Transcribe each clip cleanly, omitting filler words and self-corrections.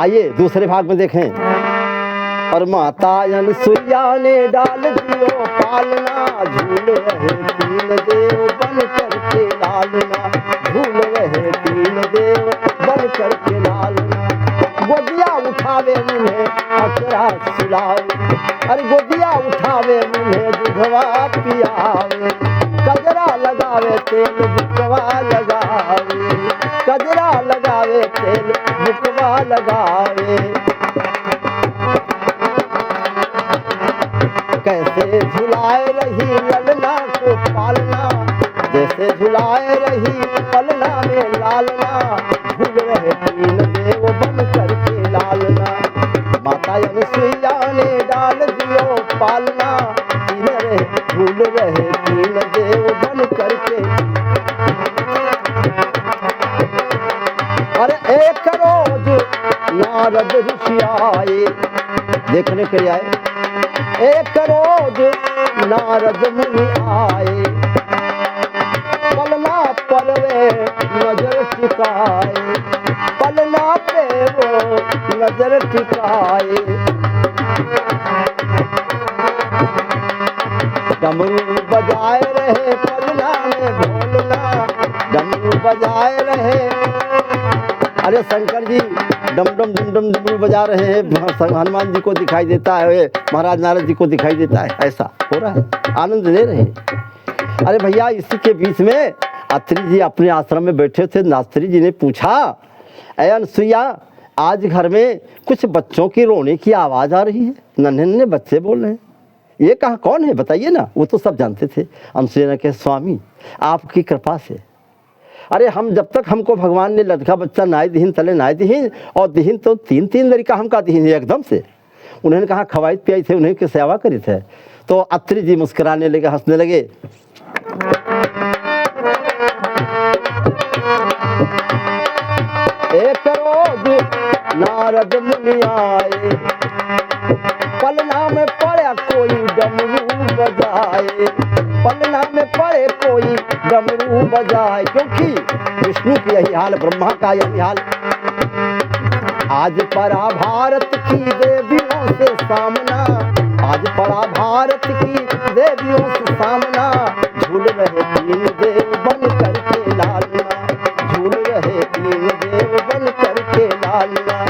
आइए दूसरे भाग में देखें। और माता अनसुईया ने डाल दियो पालना, झूल रहे तीन देव बन करके लालना, झूल रहे तीन देव बन करके लालना। गोदिया उठावे मुझे अचरा सुलावे, अरे गोदिया उठावे मुझे दूधवा पियावे, कजरा लगावे तेल बुकवा लगावे, कजरा लगावे तेल बुकवा लगावे। कैसे झुलाए रही ललना को पालना, जैसे झुलाए रही पलना में लालना, झूल रहे तीन देव बन करके लालना। माता अनसुईया ने डाल दियो पालना, तीन रहे झूल रहे तीन देव बन करके। अरे एक रोज नारद ऋषि आए, देखने के लिए आए। एक रोज नारद मुनि आए, पलना पर वे नजर टिकाए, पलना पे वो नजर टिकाए। डमरू बजाए रहे पलना में भोलना, डमरू बजाए रहे। अरे शंकर जी डम डम डम डम डमरू बजा रहे हैं, हनुमान जी को दिखाई देता है, महाराज नारद जी को दिखाई देता है, ऐसा हो रहा है, आनंद ले रहे हैं। अरे भैया इसी के बीच में अत्रि जी अपने आश्रम में बैठे थे। नास्त्री जी ने पूछा, ऐ अनसुईया आज घर में कुछ बच्चों की रोने की आवाज़ आ रही है, नन्हे नन्हे बच्चे बोल रहे हैं, ये कहाँ कौन है बताइए ना। वो तो सब जानते थे। अनसुईया ने कहा स्वामी आपकी कृपा से, अरे हम जब तक हमको भगवान ने लड़का बच्चा नाय दिहिन तले नाय दिहिन, और दिहिन तो तीन तीन लड़का हमका दिहिन एकदम से। उन्होंने कहा खवाई पियाई थे, उन्हें की सेवा करी थे। तो अत्रि जी मुस्कुराने लगे, हंसने लगे। एक रोज नारद मुनि आए, पलना में पड़ा कोई डमरू बजाए, पलना में पड़े कोई डमरू बजाए। क्योंकि विष्णु की यही हाल, ब्रह्मा का यही हाल। आज पड़ा भारत की देवियों से सामना, आज पड़ा भारत की देवियों से सामना, झूल रहे तीन देव बन करके लालना, झूल रहे तीन देव बन करके लालना।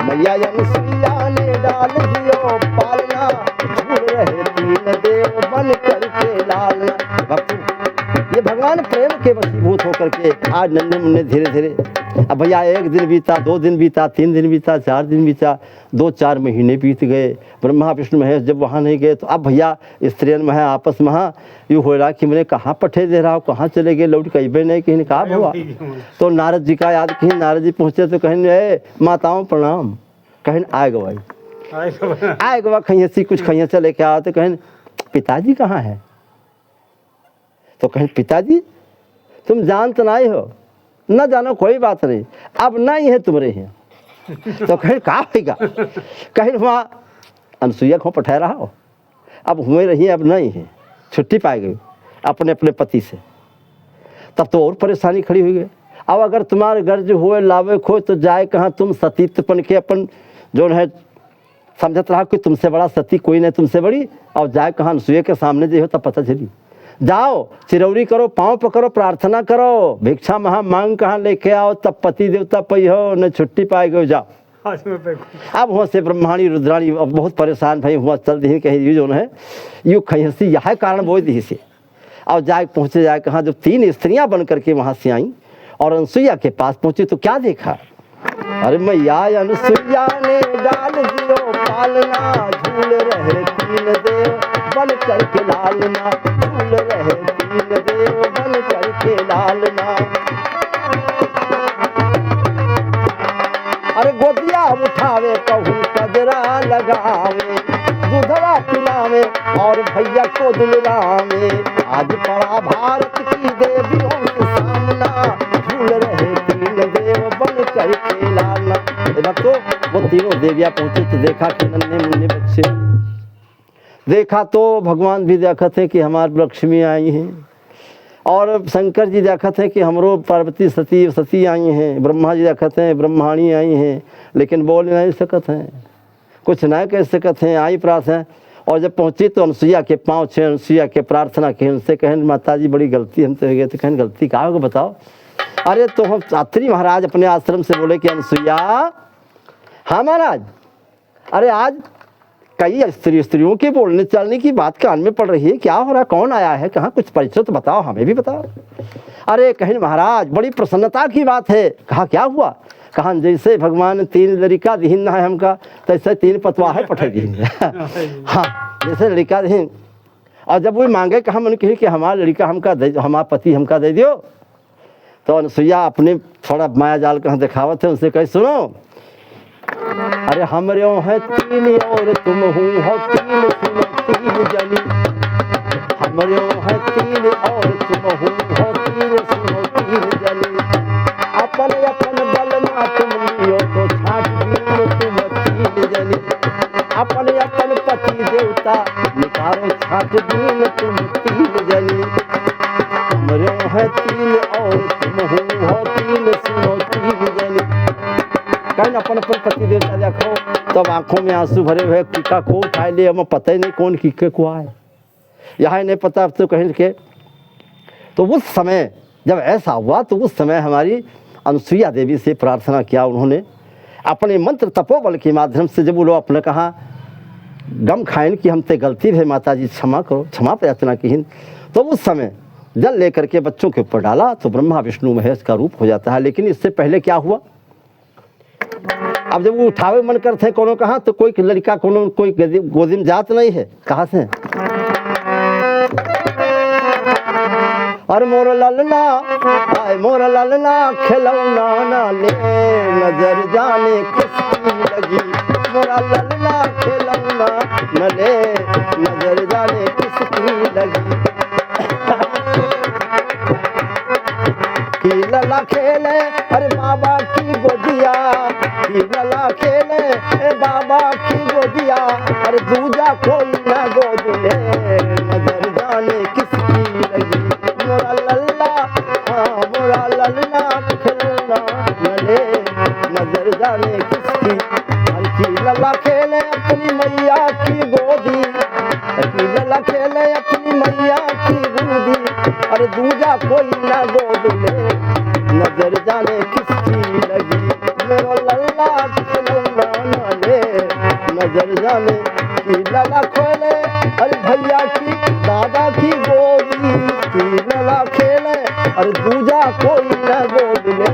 मैया अनसुईया ने डाल दियो पालना, झूल रहे तीन देव बन करके लालना। भक्तों ये भगवान प्रेम के वशीभूत होकर के आज नन्हे मुन्ने धीरे धीरे, अब भैया एक दिन बीता, दो दिन बीता, तीन दिन बीता, चार दिन बीता, दो चार महीने बीत गए। ब्रह्मा विष्णु महेश जब वहाँ नहीं गए तो अब भैया स्त्रियन में है आपस में यूँ हो रहा कि मैंने कहाँ पठे दे रहा हूँ, कहाँ चले गए, लौट कहीं नहीं, कहीं कहा हुआ। तो नारद जी का याद, कहीं नारद जी पहुँचे तो कहीं माताओं प्रणाम, कहीं आए गवाई आए गवा कहीं ऐसी कुछ कहीं चले के आओ, तो कहीं पिताजी कहाँ है, तो कहीं पिताजी तुम जान तो नहीं हो, न जानो कोई बात नहीं, अब नहीं है तुम्हारे हैं। तो कहीं कहा होगा, कहीं वहाँ अनसुईया को पठा रहा हो, अब हुए रही अब नहीं है, छुट्टी पाई गई अपने अपने पति से। तब तो और परेशानी खड़ी हुई गई। अब अगर तुम्हारे गर्ज हुए लावे खो तो जाए कहाँ, तुम सतीत्वपन के अपन जो है समझत रहा कि तुमसे बड़ा सती कोई नहीं तुमसे बड़ी, और जाए कहाँ अनसुईया के सामने जो हो तब पता चली। जाओ चिरौरी करो, पाँव पकड़ो, प्रार्थना करो, भिक्षा महा मांग कहाँ लेके आओ, तब पति देवता पई हो न छुट्टी पाए गए जाओ। अब हुआ से ब्रह्माणी रुद्राणी अब बहुत परेशान भाई हुआ, चल दी कहीं जो है यू खसी यह कारण बोल दी से। और जाए पहुँचे जाए कहाँ, जब तीन स्त्रियाँ बन करके वहाँ से आई और अनसुईया के पास पहुँची तो क्या देखा, अरे मैया अनसुईया ने डाल दियो पालना, झूल रहे तीन देव बन करके लालना, झूल रहे तीन देव बन करके लालना। अरे गोदिया उठावे कहूँ कजरा लगावे, दूधवा पिलावे और भैया को दुलरावे, आज पड़ा भारत की देवियों के सामना, झूल रहे तीन देव बन करके लालना। तो वो तीनों देवियाँ पहुँचे तो देखा कि नन्हे मुन्ने बच्चे, देखा तो भगवान भी देखा थे कि हमारे लक्ष्मी आई हैं। और शंकर जी देखते हैं कि हमरो पार्वती सती सती आई हैं, ब्रह्मा जी देखते हैं ब्रह्माणी आई हैं, लेकिन बोल नहीं सकते हैं, कुछ नहीं कह सकते हैं, आई प्रार्थना। और जब पहुँची तो अनुसुईया के पाँव छे, अनुसुईया के प्रार्थना की, उनसे कहें माता जी बड़ी गलती हमसे हो गई। तो कहें गलती क्या होगा बताओ। अरे तो हम शास्त्री महाराज अपने आश्रम से बोले कि अनुसुईया, हाँ महाराज, अरे आज कई स्त्रियों के बोलने चलने की बात कान में पड़ रही है, क्या हो रहा, कौन आया है, कहाँ कुछ परिचय तो बताओ, हमें भी बताओ। अरे कहें महाराज बड़ी प्रसन्नता की बात है। कहा क्या हुआ। कहा जैसे भगवान 3 लड़का दीन है हमका, तैसे 3 पतवा है पठे दीन। हाँ जैसे लड़का दीन। और जब वो मांगे कहा मन कही कि हमारा लड़का हमका दे, हमारा पति हमका दे दियो। तो अनुसुईया अपने थोड़ा माया जाल कहाँ दिखावत है, उनसे कहे सुनो, अरे हमरे है 3 और तुम हूँ हो 3 सुनो 3 जनी, हमरे है 3 और तुम हूँ हो 3 सुनो 3 जनी, अपन अपन बल ना तुम लियो तो छाट दीन तुम 3 जनी, अपन अपन पति देवता निकारो छाट दीन तुम 3 जनी, हमरे है 3 और तुम हूँ हो 3 सुनो 3 जनी। कहीं अपन अपन पति देवता देखो, तब आंखों में आंसू भरे हुए, कीका को उठाए ले, हमें पता ही नहीं कौन कीके को आए, यहाँ नहीं पता। तो कहीं के तो उस समय जब ऐसा हुआ तो उस समय हमारी अनुसुईया देवी से प्रार्थना किया उन्होंने अपने मंत्र तपोबल के माध्यम से। जब वो लोग अपने कहा गम खाइन की हमसे गलती है माता जी क्षमा करो, क्षमा प्रार्थना की, तो उस समय जल लेकर के बच्चों के ऊपर डाला तो ब्रह्मा विष्णु महेश का रूप हो जाता है। लेकिन इससे पहले क्या हुआ, अब जब वो उठावे मन करते कोनो कहा तो कोई लड़का कोनो कोई गोदी में जात नहीं है, कहाँ से। और मोर ललना आए मोर ललना खिलौना ना ले, नजर जाने किसकी लगी, मोरा ललना खिलौना न ले, नजर जाने किसकी लगी। की लला खेले अरे बाबा की गोदिया, की लला खेले ए बाबा की गोदिया, अरे दूजा कोई ना गोद ले, नजर जाने किसकी लगी, मोरा लल्ला हाँ मोरा लल्ला खिलौना न ले, नजर जाने किसकी। की लला खेले अपनी मैया की गोदी, की लला खेले अपनी मैया की गोदी, अरे दूजा कोई ना गोद ले, नजर जाने किसकी लगी, मेरा लल्ला खिलौना न ले, नजर जाने। की लला खोले अरे भैया की दादा की गोदी, की लला खेले अरे दूजा कोई ना गोद ले,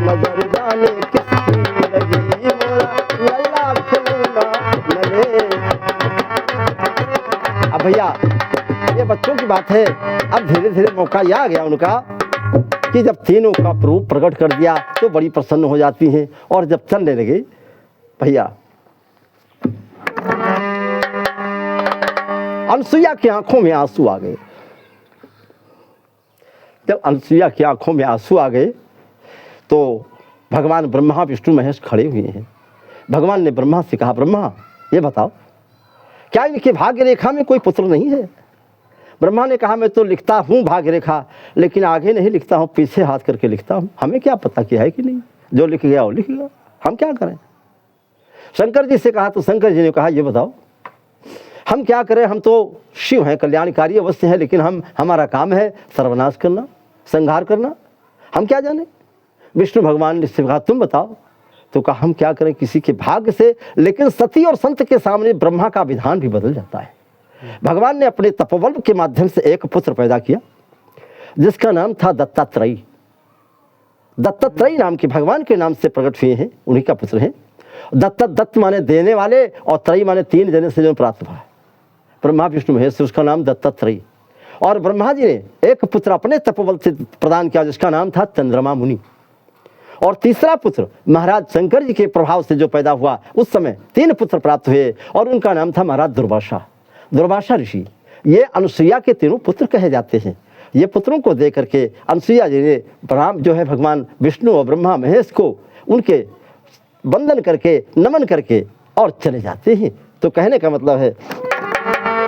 नजर जाने किसकी लगी, मेरा लल्ला खिलौना न ले। अब भैया ये बच्चों की बात है। अब धीरे धीरे मौका यह आ गया उनका कि जब तीनों का रूप प्रकट कर दिया तो बड़ी प्रसन्न हो जाती हैं। और जब चलने लगे भैया, अनुसुईया की आंखों में आंसू आ गए। जब अनुसुईया की आंखों में आंसू आ गए तो भगवान ब्रह्मा विष्णु महेश खड़े हुए हैं। भगवान ने ब्रह्मा से कहा, ब्रह्मा ये बताओ क्या इनके भाग्य रेखा में कोई पुत्र नहीं है। ब्रह्मा ने कहा मैं तो लिखता हूँ भाग्य रेखा, लेकिन आगे नहीं लिखता हूँ, पीछे हाथ करके लिखता हूँ, हमें क्या पता कि है कि नहीं, जो लिख गया वो लिख गया, हम क्या करें। शंकर जी से कहा तो शंकर जी ने कहा ये बताओ हम क्या करें, हम तो शिव हैं, कल्याणकारी अवश्य हैं, लेकिन हमारा काम है सर्वनाश करना, संहार करना, हम क्या जाने। विष्णु भगवान ने कहा तुम बताओ। तो कहा हम क्या करें किसी के भाग्य से, लेकिन सती और संत के सामने ब्रह्मा का विधान भी बदल जाता है। भगवान ने अपने तपोबल के माध्यम से एक पुत्र पैदा किया जिसका नाम था दत्तात्रेय। दत्तात्रेय नाम के भगवान के नाम से प्रकट हुए हैं, उन्हीं का पुत्र हैं। दत्त माने देने वाले और त्रयी माने 3 देने से जो प्राप्त हुआ, ब्रह्मा विष्णु महेश से, उसका नाम दत्तात्रेय। और ब्रह्मा जी ने एक पुत्र अपने तपोबल से प्रदान किया जिसका नाम था चंद्रमा मुनि। और तीसरा पुत्र महाराज शंकर जी के प्रभाव से जो पैदा हुआ, उस समय 3 पुत्र प्राप्त हुए और उनका नाम था महाराज दुर्वासा, दुर्वासा ऋषि। ये अनुसुईया के 3 पुत्र कहे जाते हैं। ये पुत्रों को दे करके अनुसुईया जी ने राम जो है भगवान विष्णु और ब्रह्मा महेश को उनके वंदन करके नमन करके और चले जाते हैं। तो कहने का मतलब है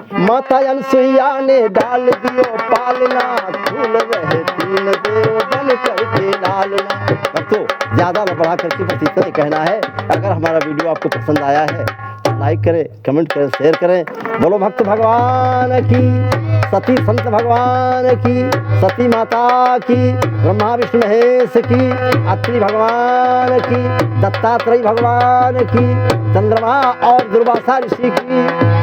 माता अनसुईया ने डाल दियो पालना, झूल रहे तीन देव बन करके लालना। भक्तों, ज्यादा न बढ़ा करके बस इतना ही कहना है। अगर हमारा वीडियो आपको पसंद आया है तो लाइक करें, कमेंट करें, शेयर करें। बोलो भक्त भगवान की, सती संत भगवान की, सती माता की, ब्रह्मा विष्णु महेश की, अत्रि भगवान की, दत्तात्रेय भगवान की, चंद्रमा और दुर्वासा ऋषि की।